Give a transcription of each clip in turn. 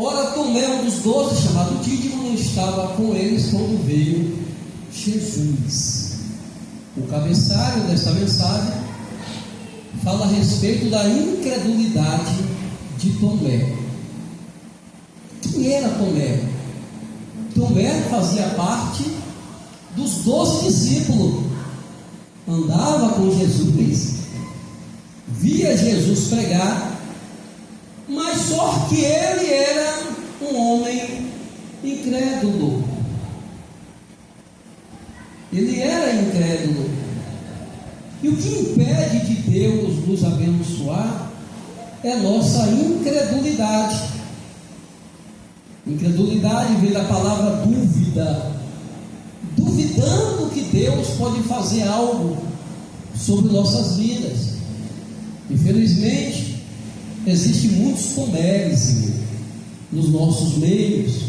Ora, Tomé, um dos 12, chamado Dídimo, não estava com eles quando veio Jesus. O cabeçalho desta mensagem fala a respeito da incredulidade de Tomé. Quem era Tomé? Tomé fazia parte dos 12 discípulos, andava com Jesus, via Jesus pregar, mas só que ele era um homem incrédulo. Ele era incrédulo. E o que impede de Deus nos abençoar é nossa incredulidade. Incredulidade vem da palavra dúvida, duvidando que Deus pode fazer algo sobre nossas vidas. Infelizmente, existem muitos Tomés nos nossos meios,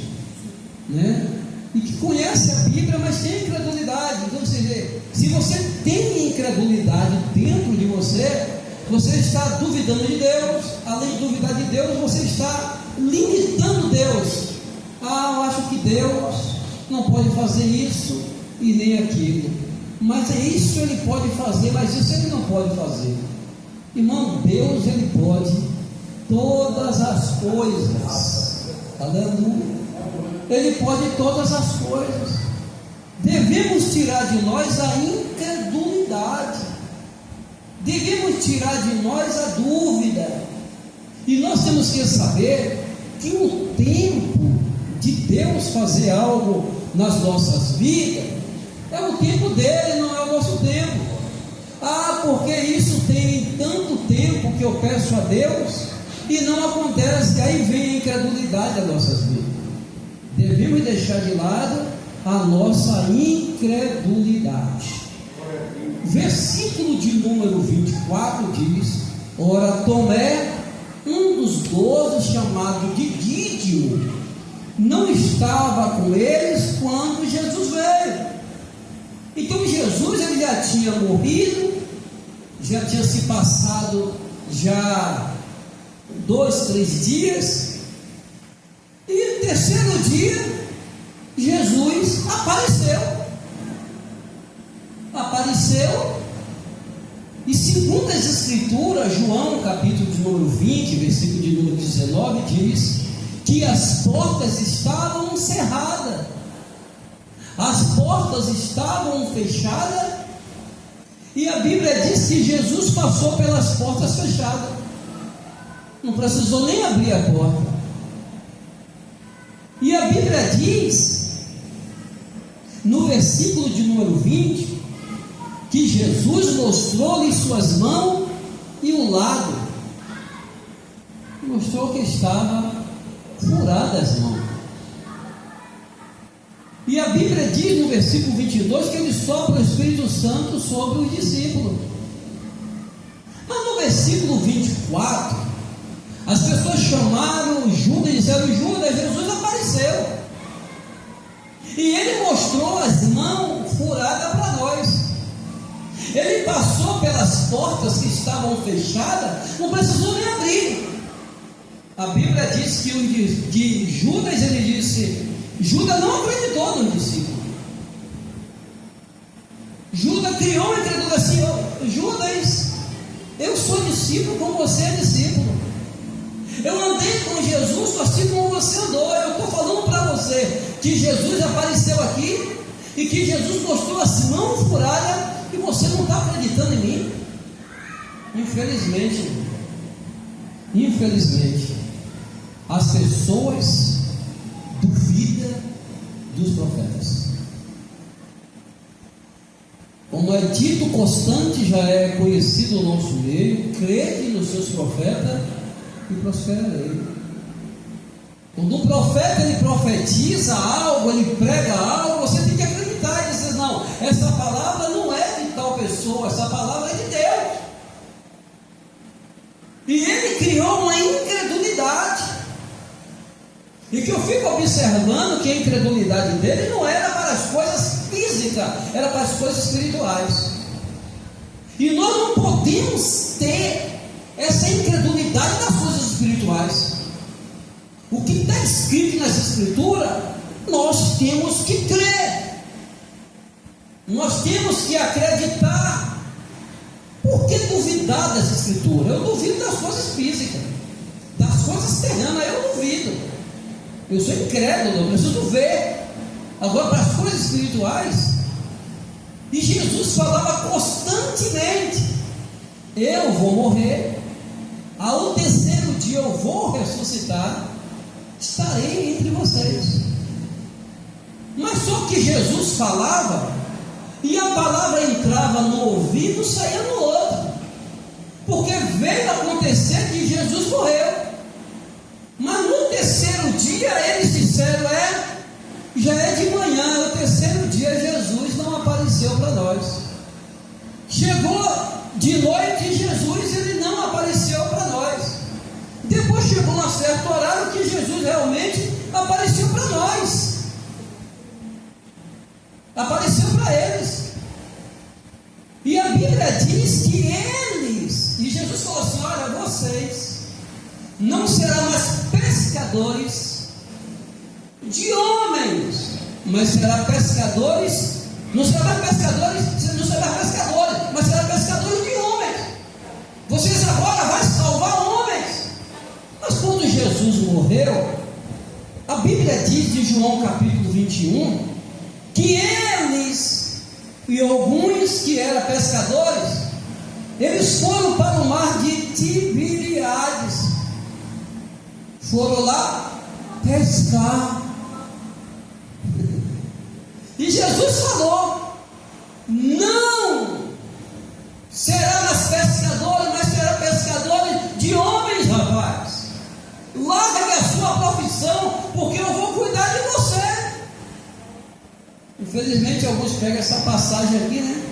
né? E que conhece a Bíblia, mas tem incredulidade. Então você vê, se você tem incredulidade dentro de você, você está duvidando de Deus. Além de duvidar de Deus, você está limitando Deus. Eu acho que Deus não pode fazer isso e nem aquilo, mas é isso ele pode fazer, mas isso ele não pode fazer. Irmão, Deus ele pode todas as coisas. Aleluia. Ele pode todas as coisas. Devemos tirar de nós a incredulidade, devemos tirar de nós a dúvida. E nós temos que saber que o tempo de Deus fazer algo nas nossas vidas é o tempo dele, não é o nosso tempo. Porque isso tem tanto tempo que eu peço a Deus e não acontece. Aí vem a incredulidade das nossas vidas. Devemos deixar de lado a nossa incredulidade. Versículo de número 24 diz: ora, Tomé, um dos 12, chamado de Dídimo, não estava com eles quando Jesus veio. Então Jesus ele já tinha morrido, já tinha se passado já 2, 3 dias, e no terceiro dia Jesus apareceu, e segundo as escrituras, João capítulo de número 20, versículo de número 19, diz que as portas estavam cerradas, as portas estavam fechadas, e a Bíblia diz que Jesus passou pelas portas fechadas, não precisou nem abrir a porta. E a Bíblia diz, no versículo de número 20, que Jesus mostrou-lhe suas mãos e o lado, mostrou que estava furada as mãos. E a Bíblia diz no versículo 22 que ele sopra o Espírito Santo sobre os discípulos. Mas no versículo 24, as pessoas chamaram Judas e disseram: Judas, Jesus apareceu, e ele mostrou as mãos furadas para nós. Ele passou pelas portas que estavam fechadas, não precisou nem abrir. A Bíblia diz que de Judas ele disse: Judas não acreditou nos discípulos. Judas criou uma incredulidade assim: Judas, eu sou discípulo como você é discípulo. Eu andei com Jesus assim como você andou. Eu estou falando para você que Jesus apareceu aqui e que Jesus mostrou as mãos furadas e você não está acreditando em mim. Infelizmente, as pessoas duvidam dos profetas. Como é dito constante, já é conhecido no nosso meio: crede nos seus profetas e prosperarei. Quando um profeta ele profetiza algo, ele prega algo, você tem que acreditar e dizer: não, essa palavra não é de tal pessoa, essa palavra é de Deus. E ele criou uma incredulidade, e que eu fico observando que a incredulidade dele não era para as coisas físicas, era para as coisas espirituais. E nós não podemos ter essa incredulidade nas coisas espirituais. O que está escrito nessa escritura, nós temos que crer, nós temos que acreditar. Por que duvidar dessa escritura? Eu duvido das coisas físicas, das coisas terrenas, eu duvido. Eu sou incrédulo, eu preciso ver. Agora, para as coisas espirituais, e Jesus falava constantemente: eu vou morrer, ao terceiro dia eu vou ressuscitar, estarei entre vocês. Mas só que Jesus falava, e a palavra entrava no ouvido, saía no outro, porque veio acontecer que Jesus morreu. Mas no terceiro dia eles disseram: já é de manhã, o terceiro dia Jesus não apareceu para nós. Chegou de noite Jesus, ele não apareceu para nós. Depois chegou um certo horário que Jesus realmente apareceu para nós. Apareceu para eles. E a Bíblia diz que eles, e Jesus falou assim: olha, vocês não serão mais pescadores de homens, mas será pescadores, não será mais pescadores, mas será pescadores de homens. Vocês agora vão salvar homens. Mas quando Jesus morreu, a Bíblia diz de João capítulo 21, que eles e alguns que eram pescadores, eles foram para o mar de Tiberíades, foram lá pescar. E Jesus falou: não será mais pescadores, mas será pescadores de homens, rapaz. Larga a sua profissão, porque eu vou cuidar de você. Infelizmente alguns pegam essa passagem aqui, né?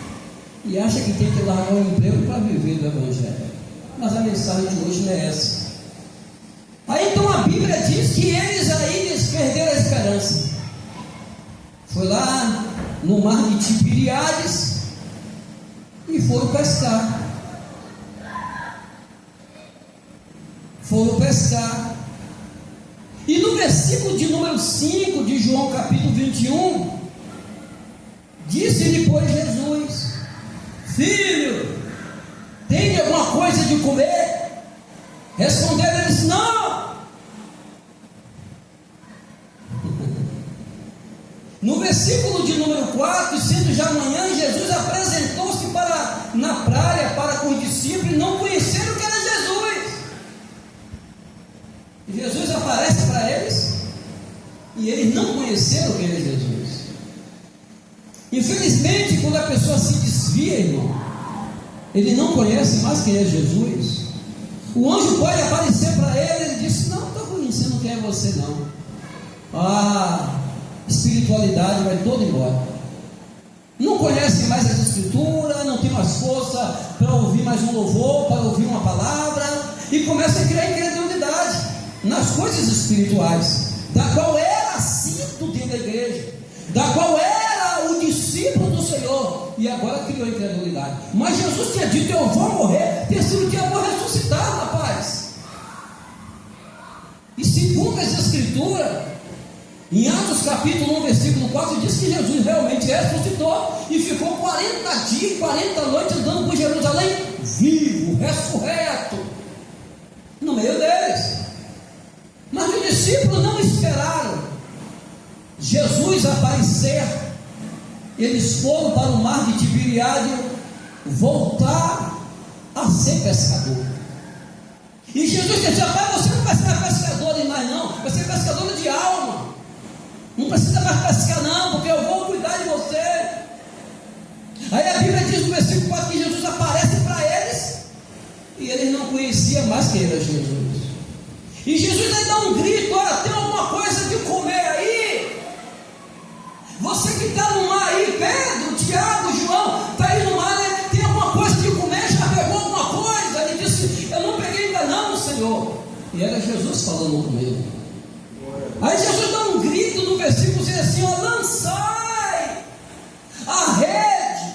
E acham que tem que largar o emprego para viver do Evangelho. Mas a mensagem de hoje não é essa. Aí então a Bíblia diz que eles perderam a esperança. Foi lá no mar de Tiberíades e foram pescar. E no versículo de número 5 de João capítulo 21, disse-lhe, pois, Jesus: filho, tem alguma coisa de comer? Responderam eles: não. No versículo de número 4, sendo já manhã, Jesus apresentou-se na praia para com os discípulos, e não conheceram que era Jesus. Jesus aparece para eles, e eles não conheceram que era Jesus. Infelizmente, quando a pessoa se desvia, irmão, ele não conhece mais quem é Jesus. O anjo pode aparecer para ele, ele disse: não estou conhecendo quem é você não. Espiritualidade vai toda embora. Não conhece mais essa escritura, não tem mais força para ouvir mais um louvor, para ouvir uma palavra, e começa a criar incredulidade nas coisas espirituais, da qual era assíduo dentro da igreja, da qual era o discípulo do Senhor, e agora criou incredulidade. Mas Jesus tinha dito: eu vou morrer, terceiro dia eu vou ressuscitar, rapaz. E segundo essa escritura, em Atos capítulo 1, versículo 4, diz que Jesus realmente ressuscitou e ficou 40 dias e 40 noites andando por Jerusalém, vivo, ressurreto, no meio deles. Mas os discípulos não esperaram Jesus aparecer. Eles foram para o mar de Tiberíades voltar a ser pescador. E Jesus disse: pai, você não vai ser pescador mais não, vai ser pescador de alma. Não precisa mais pescar não, porque eu vou cuidar de você. Aí a Bíblia diz no versículo 4 que Jesus aparece para eles, e eles não conheciam mais quem era Jesus. E Jesus aí dá um grito: olha, tem alguma coisa de comer aí? Você que está no mar aí, Pedro, Tiago, João, está aí no mar, né? Tem alguma coisa de comer? Já pegou alguma coisa? Ele disse: eu não peguei ainda não, Senhor. E era Jesus falando com ele. Aí Jesus dá um grito no versículo 6 assim: ó, lançai a rede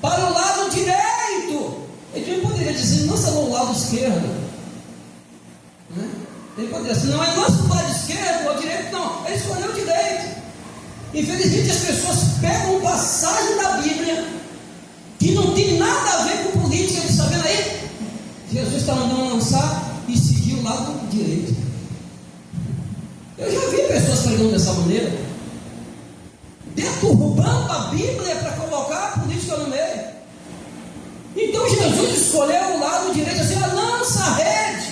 para o lado direito. Ele poderia dizer: lança no lado esquerdo, né? Ele poderia dizer: não, é lança para o lado esquerdo ou direito, não, ele escolheu direito. Infelizmente as pessoas pegam passagem da Bíblia que não tem nada a ver com política, está vendo aí? Jesus está mandando lançar e seguir o lado direito. Eu já vi pessoas pregando dessa maneira, deturbando a Bíblia para colocar a política no meio. Então Jesus escolheu o lado direito, assim, lança a rede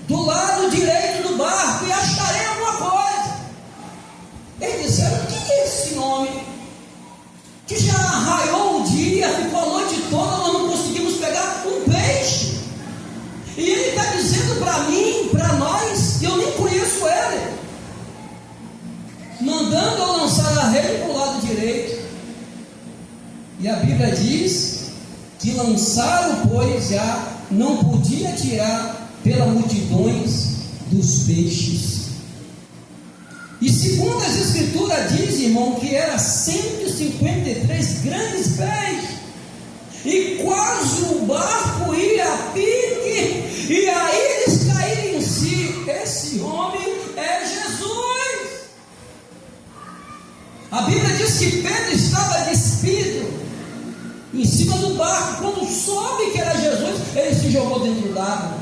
do lado direito do barco e acharei alguma coisa. Eles disseram: quem é esse homem que já raiou o dia, ficou a noite toda, nós não conseguimos pegar um peixe? E ele está dizendo para mim, para nós, que eu nem conheço ele, mandando eu lançar a rede para o lado direito. E a Bíblia diz que lançaram, pois já não podia tirar pelas multidões dos peixes. E segundo as escrituras diz, irmão, que era 153 grandes peixes, e quase o barco ia a pique, e aí eles caíram em si. Esse homem é Jesus. A Bíblia diz que Pedro estava despido em cima do barco. Quando soube que era Jesus, ele se jogou dentro d'água.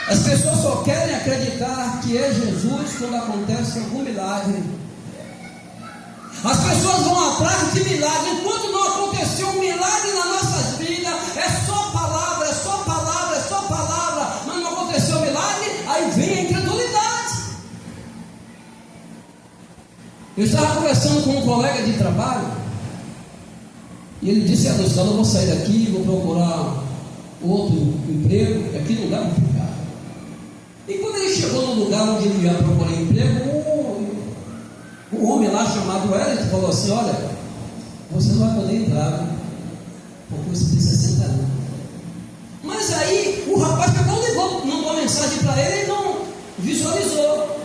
As pessoas só querem acreditar que é Jesus quando acontece algum milagre. As pessoas vão atrás de milagre. Enquanto não aconteceu um milagre nas nossas vidas, é só palavra, é só palavra, é só palavra, mas não aconteceu milagre, aí vem a incredulidade. Eu estava conversando com um colega de trabalho, e ele disse: eu vou sair daqui, vou procurar outro emprego, aqui não dá para ficar. E quando ele chegou no lugar onde ele ia procurar emprego, o homem lá chamado Wellington falou assim: olha, você não vai poder entrar, porque você tem 60 anos. Mas aí o rapaz pegou e ligou, mandou uma mensagem para ele e não visualizou.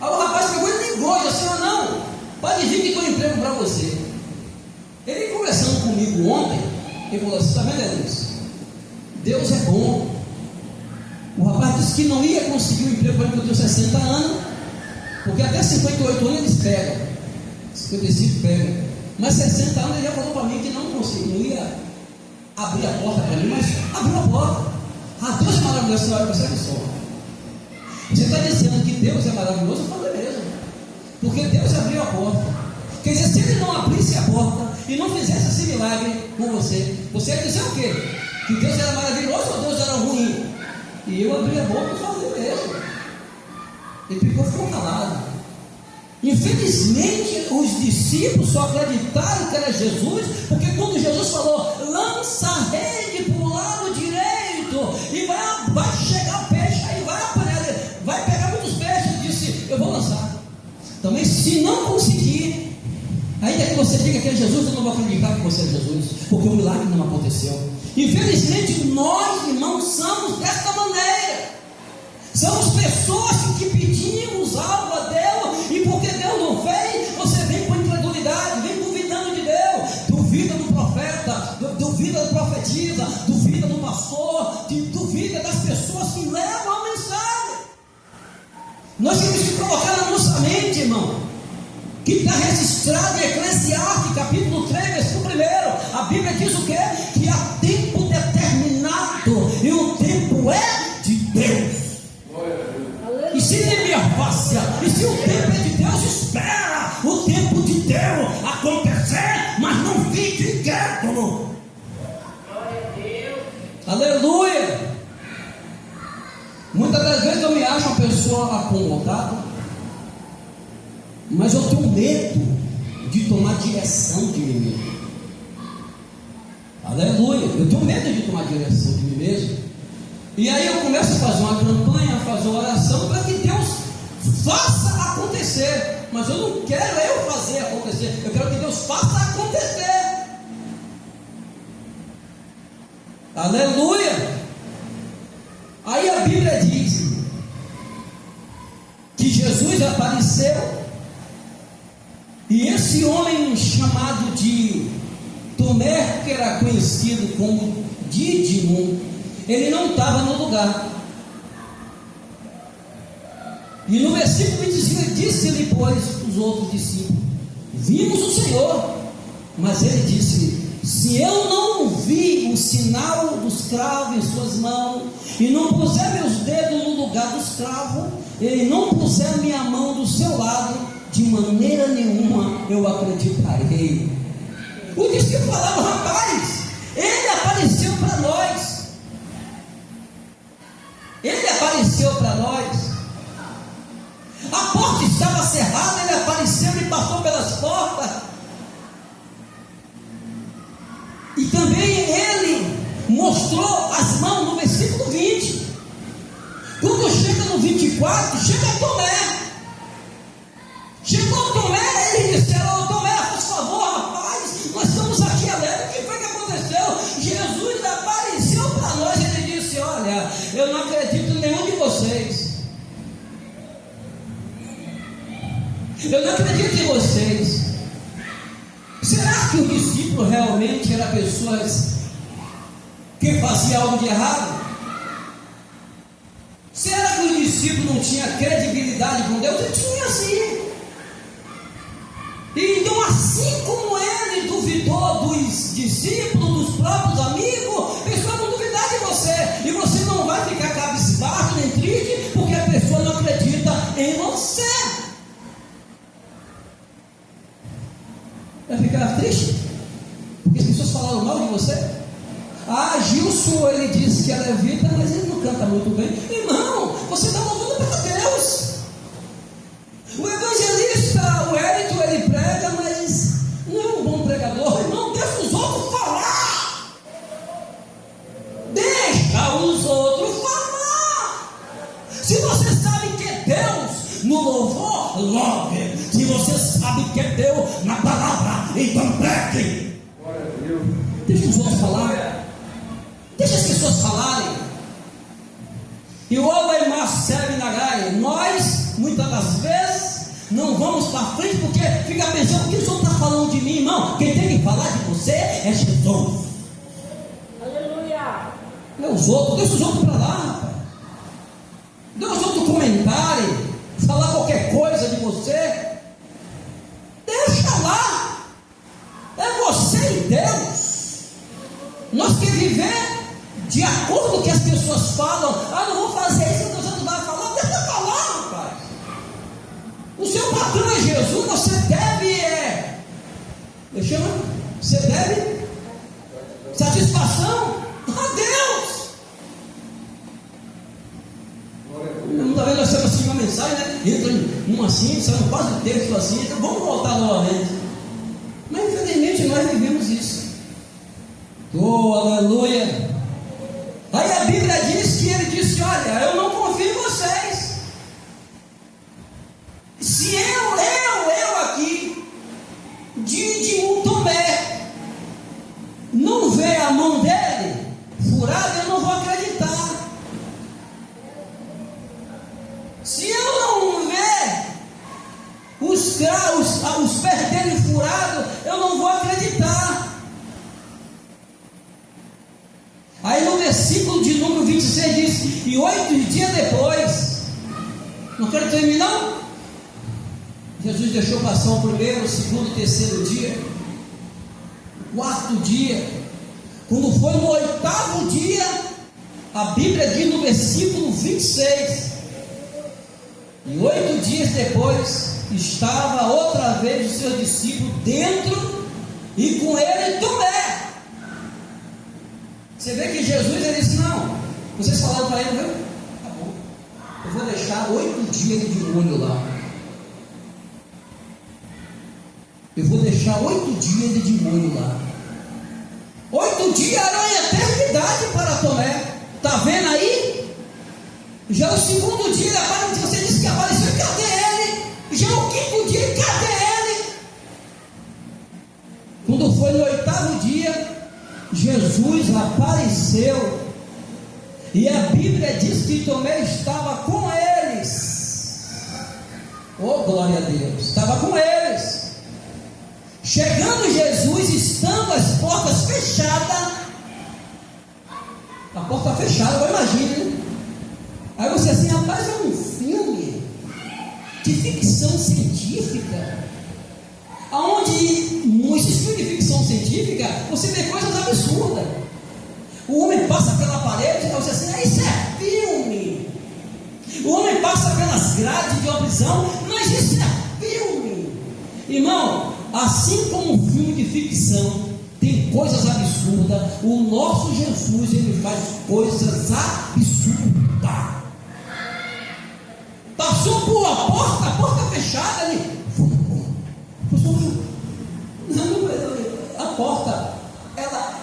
Aí o rapaz pegou e ligou e disse: não, pode vir que tem um emprego para você. Ele conversando comigo ontem, ele falou assim: está vendo, Deus? Deus é bom. O rapaz disse que não ia conseguir um emprego para ele, porque eu tenho 60 anos, porque até 58 anos eles pegam, 55 pegam, mas 60 anos ele já falou para mim que não conseguia, não ia abrir a porta para mim, mas abriu a porta. Deus é maravilhoso. Senhora, percebe só, você está dizendo que Deus é maravilhoso? Eu falei mesmo, porque Deus abriu a porta. Quer dizer, se ele não abrisse a porta e não fizesse esse milagre com você, você ia dizer o quê? Que Deus era maravilhoso ou Deus era ruim? E eu abri a boca e falei mesmo. Ele ficou calado. Infelizmente, os discípulos só acreditaram que era Jesus, porque quando Jesus falou: lança a rede para o lado direito, e vai chegar o peixe, aí vai apanhar, vai pegar muitos peixes. Ele disse: eu vou lançar. Também, se não conseguir, ainda que você diga que é Jesus, eu não vou acreditar que você é Jesus, porque o milagre não aconteceu. Infelizmente, nós, irmãos, somos desta maneira. Somos pessoas que pedimos algo a Deus, e porque Deus não fez, você vem com incredulidade, vem duvidando de Deus, duvida do profeta, duvida do profetisa, duvida do pastor, duvida das pessoas que levam a mensagem. Nós temos que colocar na nossa mente, irmão, que está registrado em Eclesiastes, capítulo 3, versículo 1. A Bíblia diz o quê? Que há tempo determinado, e o tempo é de Deus. E se ele me afasta, e se o tempo é de Deus, espera o tempo de Deus acontecer, mas não fique incrédulo. Aleluia. Muitas das vezes eu me acho uma pessoa acomodada, mas eu tenho medo de tomar direção de mim mesmo. Aleluia. Eu tenho medo de tomar direção de mim mesmo. E aí eu começo a fazer uma campanha, a fazer uma oração para que Deus faça acontecer. Mas eu não quero eu fazer acontecer, eu quero que Deus faça acontecer. Aleluia. Aí a Bíblia diz que Jesus apareceu, e esse homem chamado de Tomé, que era conhecido como Dídimo, ele não estava no lugar. E no versículo 25 ele disse-lhe, pois, os outros discípulos: vimos o Senhor. Mas ele disse: se eu não vi o sinal dos cravos em suas mãos, e não puser meus dedos no lugar dos cravos, ele não puser minha mão do seu lado, de maneira nenhuma eu acreditarei. O discípulo falava: rapaz, ele apareceu para nós. Ele apareceu para nós. A porta estava cerrada, ele apareceu e passou pelas portas. E também ele mostrou as mãos no versículo 20. Quando chega no 24, chega Tomé. Chegou Tomé, ele disse: ô Tomé, por favor, rapaz, nós estamos aqui alegres. O que foi que aconteceu? Jesus apareceu para nós. Ele disse: olha, eu não acredito em nenhum de vocês. Eu não acredito em vocês. Será que o discípulo realmente era pessoas que faziam algo de errado? Será que o discípulo não tinha credibilidade com Deus? Ele tinha sim. Então, assim como ele duvidou dos discípulos, dos próprios amigos, a pessoa não duvidar de você. E você não vai ficar cabisbaixo nem triste, porque a pessoa não acredita em você. Vai ficar triste? Porque as pessoas falaram mal de você? Ah, Gilson, ele disse que é levita, mas ele não canta muito bem. Irmão, você está louvando para Deus. O evangelista, o Hérito, ele prega, mas não é um bom pregador. Irmão, deixa os outros falar. Deixa os outros falar. Se você sabe que é Deus no louvor, louve. Se você sabe que é Deus na palavra, então pregue. Deixa os outros falar. Deixa as pessoas falarem. E o Oba Marcelo Nagai, nós, muitas das vezes, não vamos para frente porque fica pensando: o que o senhor está falando de mim, irmão? Quem tem que falar de você é Jesus. Aleluia. É os outros, deixa os outros para lá, rapaz. Deixa os outros comentarem, falar qualquer coisa de você. Deixa lá. É você e Deus. Nós queremos viver de acordo com o que as pessoas falam. Ah, não vou fazer isso, então você não vai falar. Deixa falar, rapaz. O seu patrão é Jesus. Você deve você deve satisfação a Deus. Não está vendo? Nós temos assim uma mensagem, né? Entra numa assim, saindo quase o texto assim. Então vamos voltar novamente. Mas infelizmente nós vivemos isso. Oh, aleluia. Aí a Bíblia diz que ele disse: olha, eu não confio em vocês. Se eu aqui, de um Tomé, não ver a mão dele furada, eu não vou acreditar. Se eu não ver os pés dele furados, eu não vou acreditar. Aí no versículo de número 26 diz: e 8 dias depois, não quero terminar, não? Jesus deixou passar o primeiro, o segundo, o terceiro dia, o quarto dia. Quando foi no 8º dia, a Bíblia diz no versículo 26: e 8 dias depois, estava outra vez os seus discípulos dentro, e com ele Tomé. Você vê que Jesus, ele disse: não, vocês falaram para ele, viu? Tá bom, eu vou deixar 8 dias de molho lá. Eu vou deixar 8 dias de molho lá. 8 dias era uma eternidade para Tomé. Está vendo aí? Já o segundo dia, você disse que apareceu, cadê ele? Já o 5º dia, cadê ele? Quando foi no 8º dia, Jesus apareceu, e a Bíblia diz que Tomé estava com eles. Oh, glória a Deus! Estava com eles. Chegando Jesus, estando as portas fechadas, a porta fechada, agora imagine, né? Aí você assim: rapaz, é um filme. de ficção científica, aonde nesses filmes de ficção científica você vê coisas absurdas. O homem passa pela parede e você diz assim: isso é filme. O homem passa pelas grades de uma prisão, mas isso é filme. Irmão, assim como um filme de ficção tem coisas absurdas, o nosso Jesus, ele faz coisas absurdas. Passou por a porta fechada ali. A porta, ela,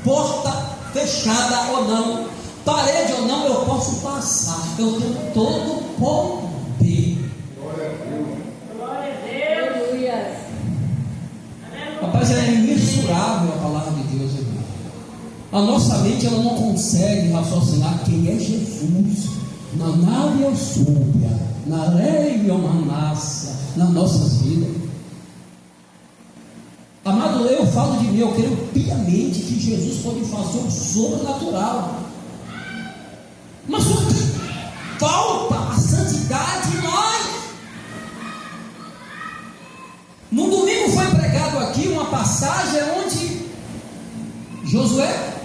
porta fechada ou não, parede ou não, eu posso passar. Eu tenho todo o poder. Glória a Deus. Aleluia. Rapaz, é imensurável a palavra de Deus, irmão. A nossa mente, ela não consegue raciocinar quem é Jesus. Na nave eu súbia, na lei eu manassa, nas nossas vidas. Amado, eu falo de mim, eu creio piamente que Jesus pode fazer o sobrenatural. Mas só que falta a santidade em nós. No domingo foi pregado aqui uma passagem onde Josué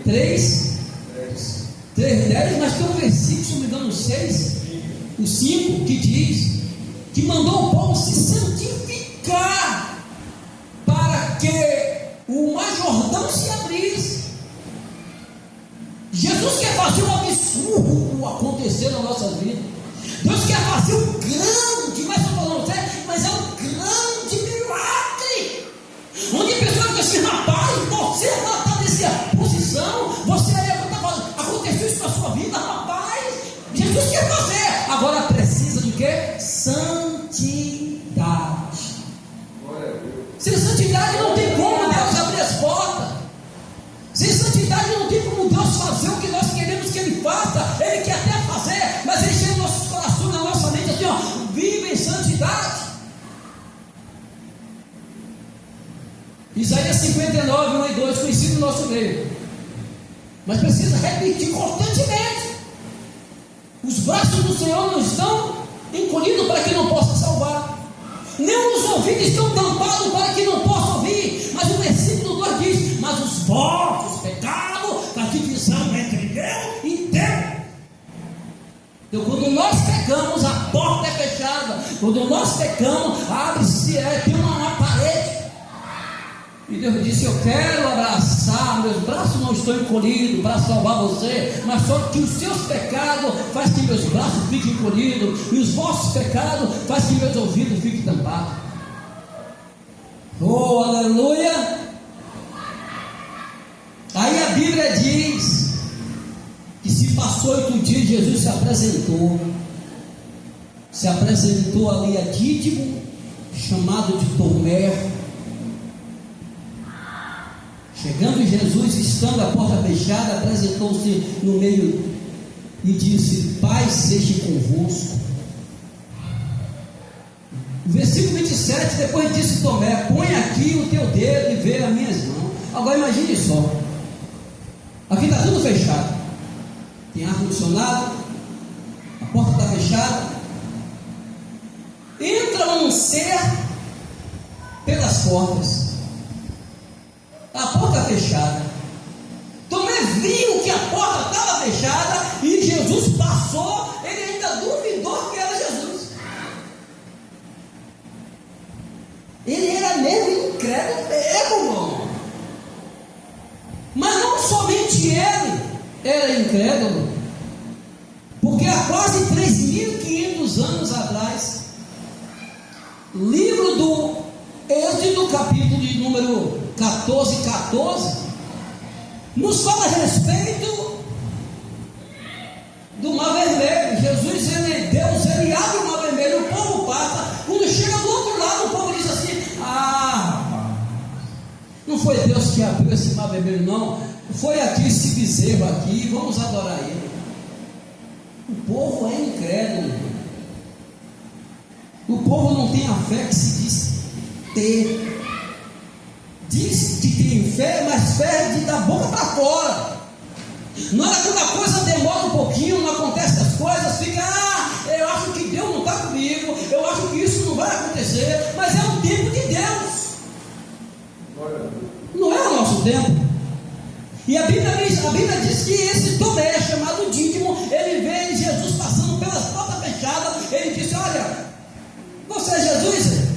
3:10, mas tem um versículo, se não me engano, 6, o 5, que diz que mandou o povo se santificar para que o mar Jordão se abrisse. Jesus quer fazer um absurdo acontecer na nossa vida. Deus quer fazer um grande, mas eu falando sério, mas é um grande milagre. Onde a pessoa diz assim: rapaz, você está nessa posição, você está falando, aconteceu isso na sua vida, rapaz. Jesus quer fazer, agora precisa de quê? Santidade. Sem santidade não tem como Deus abrir as portas. Sem santidade não tem como Deus fazer o que nós queremos que Ele faça. Ele quer até fazer, mas Ele chega nos nossos corações, na nossa mente assim, ó: vive em santidade. Isaías 59, 1 e 2, conhecido no nosso meio, mas precisa repetir constantemente. Os braços do Senhor não estão encolhidos para que não possa salvar, nem os ouvidos estão tampados para que não possa ouvir. Mas o versículo 2 diz: mas os vossos pecados faz divisão entre eu e Deus. Então, quando nós pecamos, a porta é fechada. Quando nós pecamos, abre-se, tem uma parede. E Deus disse: eu quero abraçar, meus braços não estão encolhidos para salvar você, mas só que os seus pecados faz que meus braços fiquem encolhidos, e os vossos pecados faz que meus ouvidos fiquem tampados. Oh, aleluia! Aí a Bíblia diz que se passou 8 dias, Jesus se apresentou ali a Dídimo, chamado de Tomé. Chegando Jesus, estando a porta fechada, apresentou-se no meio e disse: paz seja convosco. Versículo 27, depois disse Tomé: põe aqui o teu dedo e vê as minhas mãos. Agora imagine só, aqui está tudo fechado, tem ar-condicionado, a porta está fechada, entra um ser pelas portas, a porta fechada. Tomé viu que a porta estava fechada e Jesus passou, ele ainda duvidou que era Jesus. Ele era mesmo incrédulo mesmo, irmão. Mas não somente ele era incrédulo, porque há quase 3.500 anos atrás, livro do Êxodo, capítulo de número 14, nos fala a respeito do Mar Vermelho. Jesus, Deus, ele abre o Mar Vermelho, o povo passa. Quando chega do outro lado, o povo diz assim: não foi Deus que abriu esse Mar Vermelho, não. Foi aqui esse bezerro aqui, vamos adorar ele. O povo é incrédulo. O povo não tem a fé que se diz ter. Diz que tem fé, mas fé de da boca para fora. Na hora que a coisa demora um pouquinho, não acontece as coisas, fica: eu acho que Deus não está comigo. vai acontecer, mas é o tempo de Deus. Não é o nosso tempo. E a Bíblia diz que esse Tomé, chamado Dídimo, ele vê Jesus passando pelas portas fechadas. Ele disse: olha, você é Jesus?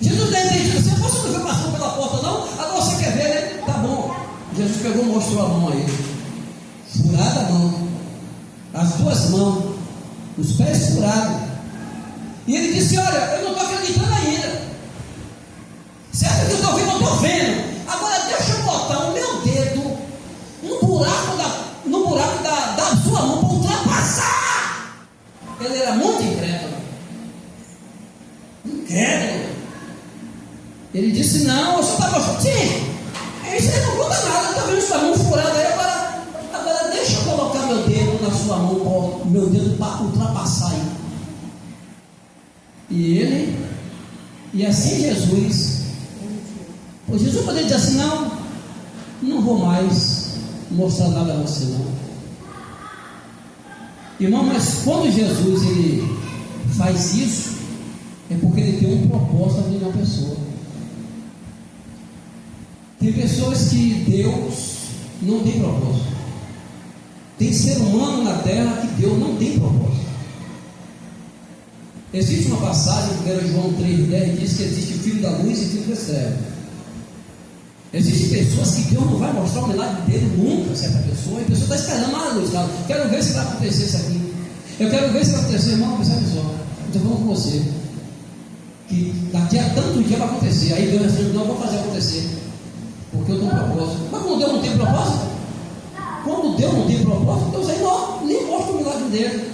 Jesus deve ter dito: você não viu passando pela porta não? Agora você quer ver, né? Tá bom. Jesus pegou e mostrou a mão a ele. Furada a mão, as duas mãos, os pés furados. E ele disse: olha, eu não estou acreditando ainda. Certo que eu estou vendo, eu estou vendo. Agora deixa eu botar o meu dedo no buraco da sua mão para ultrapassar. Ele era muito incrédulo. Ele disse: não, eu só estava achando. Sim, isso aí não conta nada. Eu estou vendo sua mão furada aí. Agora deixa eu colocar meu dedo na sua mão, meu dedo para ultrapassar aí. E assim Jesus poderia dizer assim: não vou mais mostrar nada a você não. Irmão, mas quando Jesus ele faz isso, é porque ele tem um propósito ali na pessoa. Tem pessoas que Deus não tem propósito. Tem ser humano na terra que Deus não tem propósito. Existe uma passagem que 1 João 3,10 diz que existe filho da luz e filho das trevas. Existem pessoas que Deus não vai mostrar o milagre dele nunca, certa pessoa, e a pessoa está esperando: ah, Luiz, cara, quero ver se vai acontecer isso aqui. Eu quero ver se vai acontecer. Irmão, percebe só, eu estou falando com você que daqui a tanto dia vai acontecer. Aí Deus diz: não, eu vou fazer acontecer, porque eu tenho um propósito. Mas quando Deus não tem propósito, Deus aí não, nem mostra o milagre dele.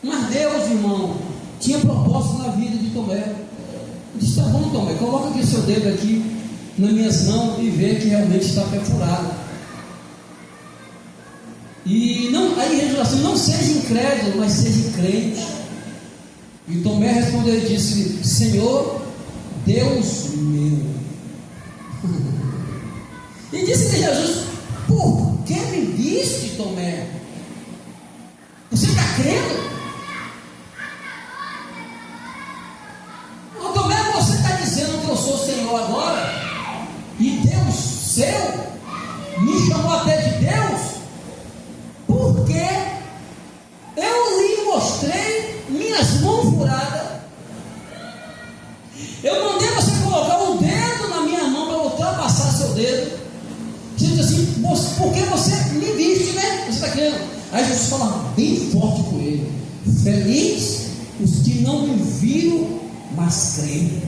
Mas Deus, irmão, tinha propósito na vida de Tomé. Ele disse: tá bom, Tomé, coloca aqui seu dedo aqui nas minhas mãos e vê que realmente está perfurado. E não, aí Jesus assim: não seja incrédulo, mas seja crente. E Tomé respondeu e disse: Senhor, Deus meu. E disse que Jesus: por que me viste, Tomé? Você está crendo? Tomé, você está dizendo que eu sou o Senhor agora? E Deus seu me chamou até de Deus? Porque eu lhe mostrei minhas mãos furadas. Eu mandei você colocar o dedo na minha mão para ultrapassar seu dedo. Você diz assim: porque você me viste, né? Você está crendo? Aí Jesus fala bem forte com ele: feliz os que não me viram, mas creem.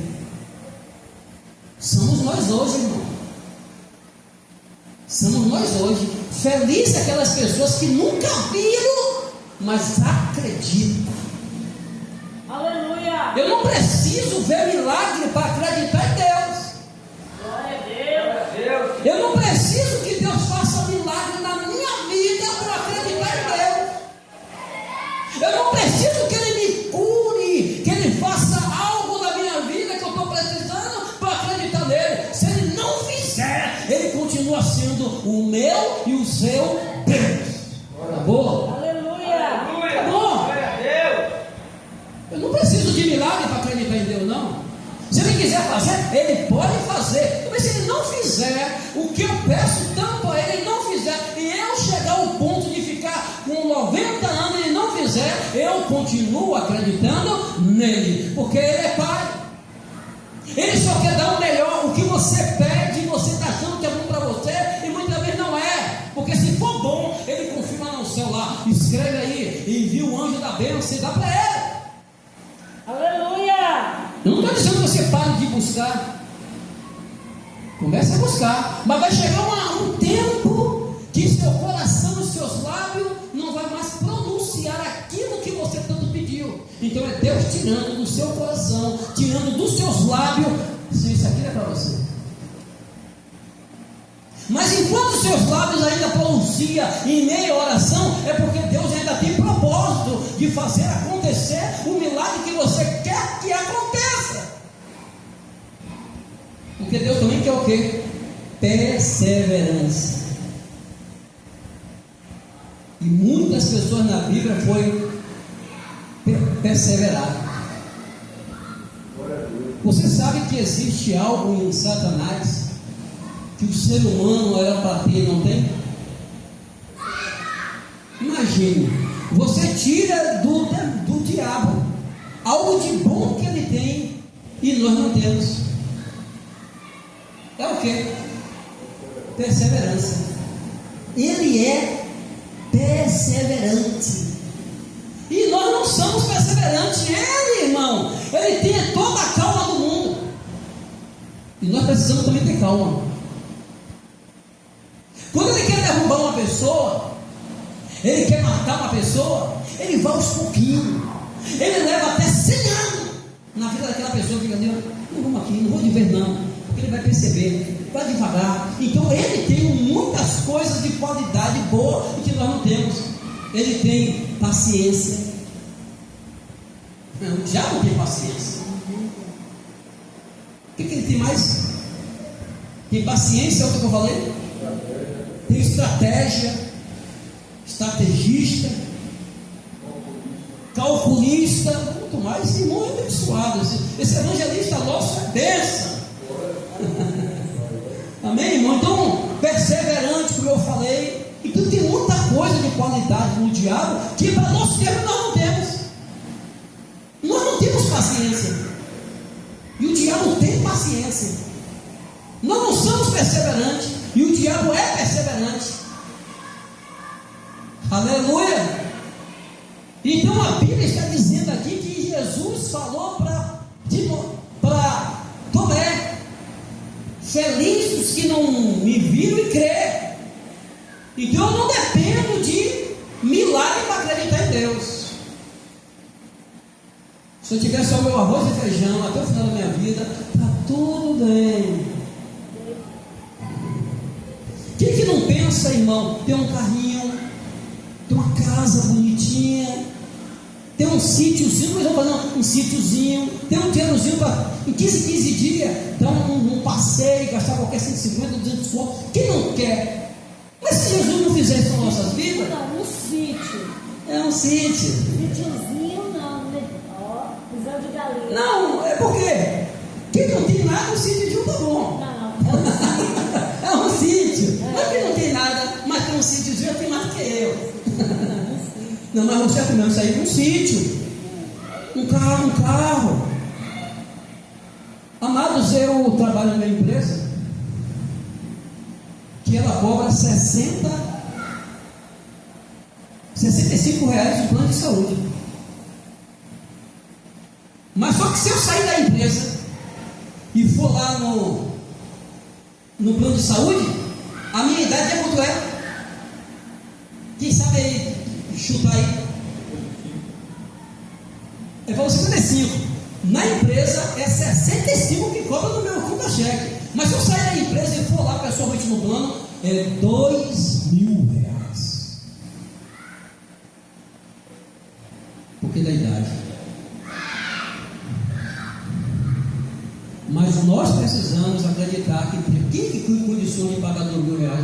Somos nós hoje, irmão. Somos nós hoje. Felizes aquelas pessoas que nunca viram, mas acreditam. Aleluia! Eu não preciso ver milagre para acreditar em Deus. Glória a Deus! Eu não preciso que Deus faça milagre na minha vida para acreditar em Deus. Eu não preciso que Ele me cure, que Ele faça algo na minha vida que eu estou precisando para acreditar nele. Se Ele não fizer, Ele continua sendo o meu e o seu Deus. Tá bom? Aleluia! Tá bom? Eu não preciso de milagre para acreditar em Deus, não. Se Ele quiser fazer, Ele pode fazer. Mas se Ele não fizer o que eu peço tanto a Ele, Ele não fizer, e eu chegar ao ponto de ficar com 90 anos e Ele não fizer, eu continuo acreditando nele, porque Ele é Pai. Ele só quer dar o melhor. O que você pede, você está achando que é bom para você, e muitas vezes não é. Porque se for bom, Ele confirma no céu lá, escreve aí, envia o anjo da bênção e dá para Ele. Aleluia! Eu não estou dizendo que você pare de buscar. Comece a buscar. Mas vai chegar um tempo que seu coração e seus lábios não vai mais pronunciar aquilo que você tanto pediu. Então é Deus tirando do seu coração, tirando dos seus lábios. Se isso aqui é para você. Mas enquanto seus lábios ainda pronunciam em meia oração, é porque Deus ainda tem propósito de fazer acontecer o milagre que você quer que aconteça. Porque Deus também quer o quê? Perseverança. E muitas pessoas na Bíblia foi perseverar. Você sabe que existe algo em Satanás que o ser humano era para ter e não tem? Imagine, você tira do diabo algo de bom que ele tem e nós não temos. É o que? Perseverança. Ele é perseverante. E nós não somos perseverantes. Ele, irmão, ele tem toda a calma do mundo. E nós precisamos também ter calma. Quando ele quer derrubar uma pessoa, ele quer matar uma pessoa, ele vai aos pouquinhos. Ele leva até 100 anos na vida daquela pessoa. Fica ali, não vamos aqui, não vou de ver não. Porque ele vai perceber, vai devagar. Então ele tem muitas coisas de qualidade boa e que nós não temos. Ele tem paciência. Não, o diabo tem paciência. O que ele tem mais? Tem paciência, é o que eu falei? Tem estrategista, calculista, muito mais. Irmão, é abençoado. Esse evangelista nosso é bênção. Amém, irmão? Então, perseverante, como eu falei. Então tem muita coisa de qualidade no diabo que para nós termos nós não temos. Nós não temos paciência. E o diabo tem paciência. Nós não somos perseverantes. E o diabo é perseverante. Aleluia. Então a Bíblia está dizendo aqui que Jesus falou para Tomé: felizes os que não me viram e creram. Então eu não dependo de milagre para acreditar em Deus. Se eu tivesse só meu arroz e feijão até o final da minha vida, está tudo bem. Quem que não pensa, irmão, ter um carrinho, ter uma casa bonitinha, ter um sítiozinho, nós vamos fazer um sítiozinho, ter um dinheirozinho para em 15 dias dar um passeio, gastar qualquer 150, 200 contos. Quem não quer? Mas se Jesus não fizer isso nas nossas vidas? Não, um sítio. É um sítio. Sítiozinho não, né? Ó, visão de galinha. Não, é porque quem não tem nada, um sítio de um tá bom. Não, é um sítio. Mas quem não tem nada, mas tem um sítiozinho, tem mais que eu. Não, mas você primeiro sair de um sítio. Um carro. Amados, eu trabalho numa empresa que ela cobra R$65 no plano de saúde. Mas só que se eu sair da empresa e for lá no plano de saúde, a minha idade é quanto é? Quem sabe aí, chuta aí. É para 55. Na empresa é 65 que cobra no meu conta-cheque. Mas se eu sair da empresa e for lá pessoalmente no plano, é R$2.000. Porque da idade. Mas nós precisamos acreditar que quem que tem condições de pagar R$2.000?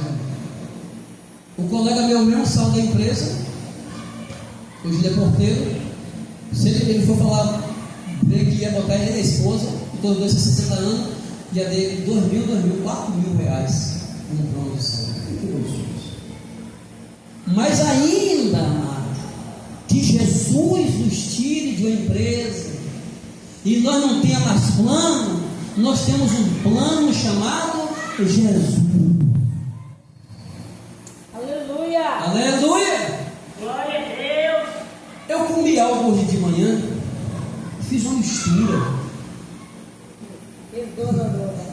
O colega meu mesmo saiu da empresa, hoje ele é porteiro. Se ele for falar que ia botar ele e a esposa, todos dois 60 anos, ia ter R$2.000, R$4.000 no plano de saúde. Mas ainda, amado, que Jesus nos tire de uma empresa e nós não tenhamos mais plano, nós temos um plano chamado Jesus. Aleluia. Aleluia. Glória a Deus. Eu comi algo hoje de manhã, fiz uma mistura. Aí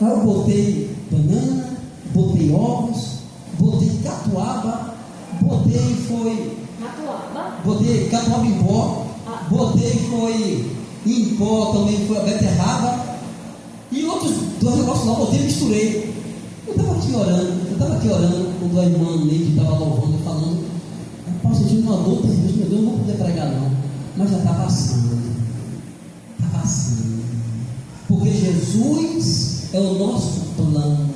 eu botei banana, botei ovos, botei catuaba, botei catuaba em pó, botei em pó também foi a beterraba e outros dois negócios lá, botei e misturei. Eu estava aqui orando quando a irmã Neide estava louvando, falando: eu posso sentir uma dor terrível, meu Deus, não vou poder pregar não, mas já está passando, porque Jesus é o nosso plano.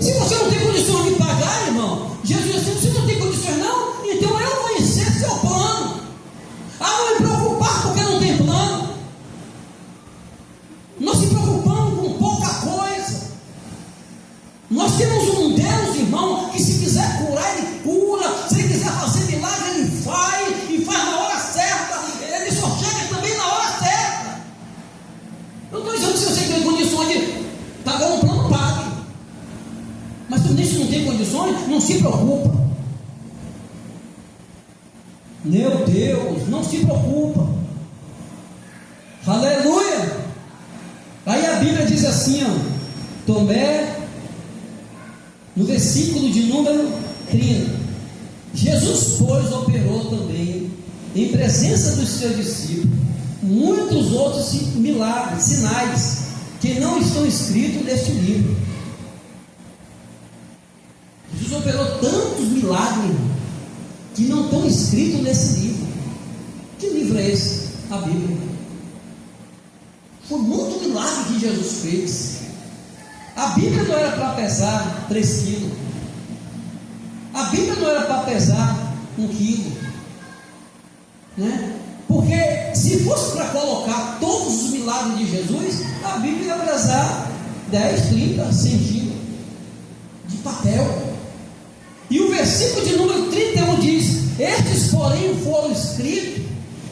Se você não tem condições de pagar, irmão, Jesus disse: você não tem condições não, então eu conhecer seu plano. Ah, não me preocupar porque não tem plano. Nós temos um Deus, irmão, que se quiser curar, Ele cura. Se Ele quiser fazer milagre, Ele faz, e faz na hora certa. Ele só chega também na hora certa. Eu não estou dizendo que se você tem condições de pagar um plano, pague. Mas se você não tem condições, não se preocupa. Meu Deus, não se preocupa. Aleluia. Aí a Bíblia diz assim, ó, Tomé, no versículo de número 30, Jesus, pois, operou também, em presença dos seus discípulos, muitos outros milagres, sinais, que não estão escritos neste livro. Jesus operou tantos milagres, que não estão escritos nesse livro. Que livro é esse? A Bíblia. Foi muito milagre que Jesus fez. A Bíblia não era para pesar 3 quilos. A Bíblia não era para pesar 1 quilo, né? Porque se fosse para colocar todos os milagres de Jesus, a Bíblia ia pesar 10, 30, 100 quilos de papel. E o versículo de número 31 diz: estes, porém, foram escritos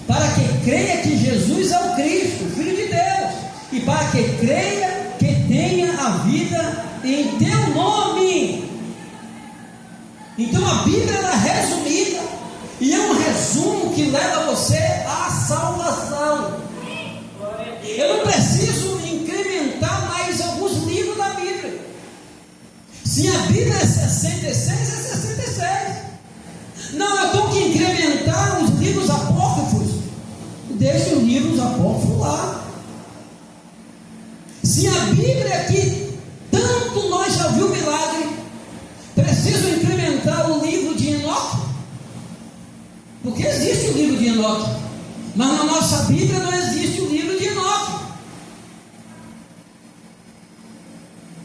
para que creia que Jesus é o Cristo, o Filho de Deus, e para que creia que tenha a vida em teu nome. Então a Bíblia era resumida, e é um resumo que leva você à salvação. Eu não preciso incrementar mais alguns livros da Bíblia. Se a Bíblia é 66, é 66. Não, eu tenho que incrementar os livros apócrifos. Deixa os livros apócrifos lá. Se a Bíblia que tanto nós já viu milagre, preciso incrementar o livro de Enoque, porque existe o livro de Enoque, mas na nossa Bíblia não existe o livro de Enoque.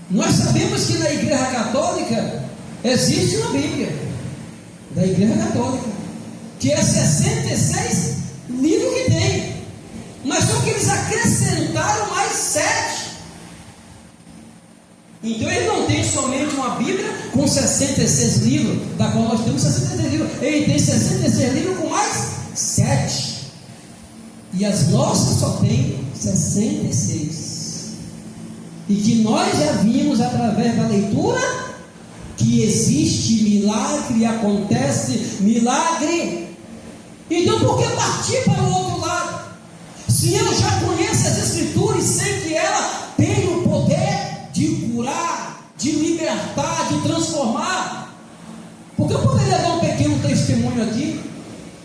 Nós sabemos que na Igreja Católica existe uma Bíblia da Igreja Católica, que é 66 livros que tem, mas só que eles acrescentaram mais 7. Então ele não tem somente uma Bíblia com 66 livros, da qual nós temos 66 livros, ele tem 66 livros com mais 7, e as nossas só tem 66. E que nós já vimos através da leitura que existe milagre, acontece milagre. Então por que partir para o outro lado? Se eu já conheço as Escrituras, sei que ela tem o poder de curar, de libertar, de transformar. Porque eu poderia dar um pequeno testemunho aqui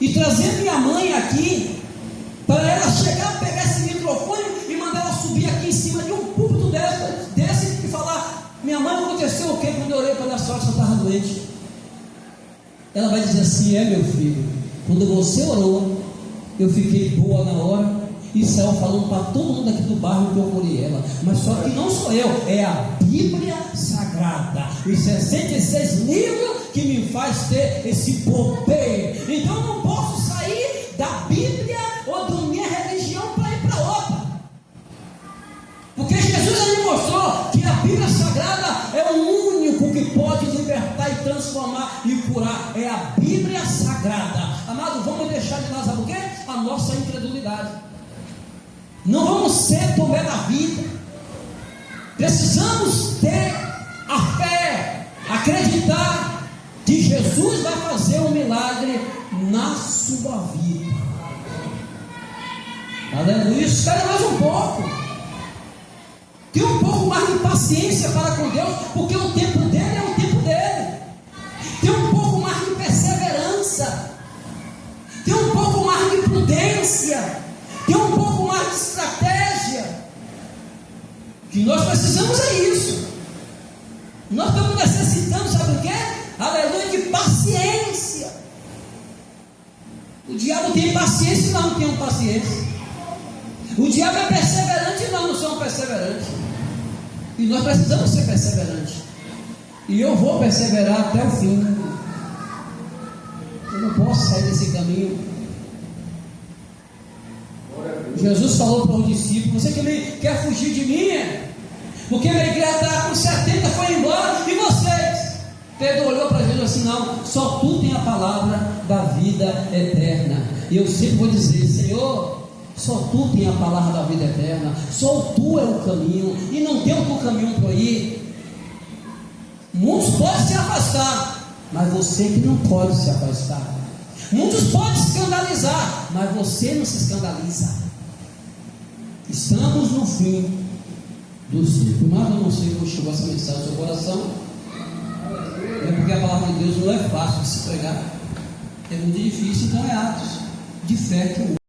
e trazer minha mãe aqui, para ela chegar, pegar esse microfone e mandar ela subir aqui em cima de um púlpito desse e falar: minha mãe, aconteceu o que quando eu orei pela sorte, eu estava doente? Ela vai dizer assim: é, meu filho, quando você orou, eu fiquei boa na hora e saiu falando para todo mundo aqui do bairro que eu orei ela. Mas só que não sou eu, é a Bíblia Sagrada, os 66 livros que me faz ter esse poder. Então eu não posso sair da Bíblia ou da minha religião para ir para outra, porque Jesus ele mostrou que a Bíblia Sagrada é o único que pode libertar e transformar e curar. É a Bíblia Sagrada. Amado, vamos deixar de lado, sabe o quê? A nossa incredulidade. Não vamos ser Tomé da vida. Precisamos ter a fé, acreditar que Jesus vai fazer um milagre na sua vida. Aleluia. Espera mais um pouco. Tenha um pouco mais de paciência para com Deus, porque o tempo dele é o tempo dele. Tenha um pouco mais de perseverança. Tenha um pouco mais de prudência. Tenha um pouco mais de estratégia. O que nós precisamos é isso. Nós estamos necessitando, sabe o quê? Aleluia, de paciência. O diabo tem paciência e nós não temos paciência. O diabo é perseverante e nós não somos perseverantes. E nós precisamos ser perseverantes. E eu vou perseverar até o fim. Eu não posso sair desse caminho. Jesus falou para os discípulos: você que quer fugir de mim? Porque minha igreja está com 70, foi embora, Pedro olhou para Jesus assim: não, só tu tem a palavra da vida eterna. E eu sempre vou dizer: Senhor, só tu tem a palavra da vida eterna, só tu é o caminho, e não tem outro caminho por aí. Muitos podem se afastar, mas você que não pode se afastar. Muitos podem se escandalizar, mas você não se escandaliza. Estamos no fim do ciclo. Mas eu não sei como chegou essa mensagem no seu coração. É porque a palavra de Deus não é fácil de se pregar, é muito difícil. Então é atos de fé que